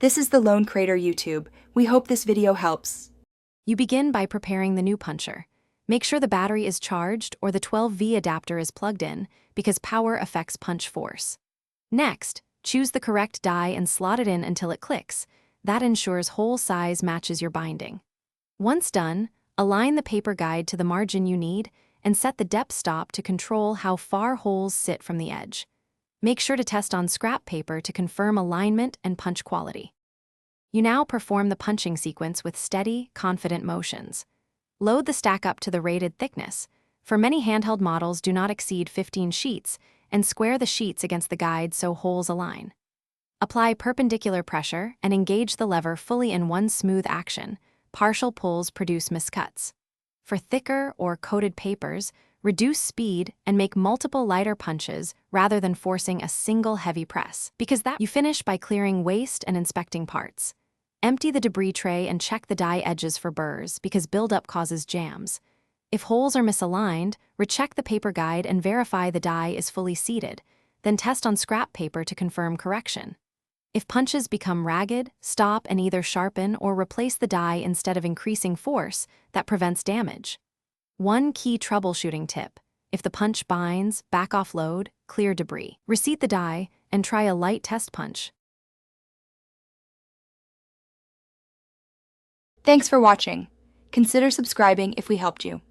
This is the Lone Crater YouTube. We hope this video helps. You begin by preparing the new puncher. Make sure the battery is charged or the 12V adapter is plugged in because power affects punch force. Next, choose the correct die and slot it in until it clicks. That ensures hole size matches your binding. Once done, align the paper guide to the margin you need and set the depth stop to control how far holes sit from the edge. Make sure to test on scrap paper to confirm alignment and punch quality. You now perform the punching sequence with steady, confident motions. Load the stack up to the rated thickness. For many handheld models do not exceed 15 sheets, and square the sheets against the guide so holes align. Apply perpendicular pressure and engage the lever fully in one smooth action. Partial pulls produce miscuts. For thicker or coated papers, reduce speed and make multiple lighter punches rather than forcing a single heavy press, because you finish by clearing waste and inspecting parts. Empty the debris tray and check the die edges for burrs because buildup causes jams. If holes are misaligned, recheck the paper guide and verify the die is fully seated, then test on scrap paper to confirm correction. If punches become ragged, stop and either sharpen or replace the die instead of increasing force. That prevents damage. One key troubleshooting tip: if the punch binds, back off load, clear debris. Reseat the die and try a light test punch. Thanks for watching. Consider subscribing if we helped you.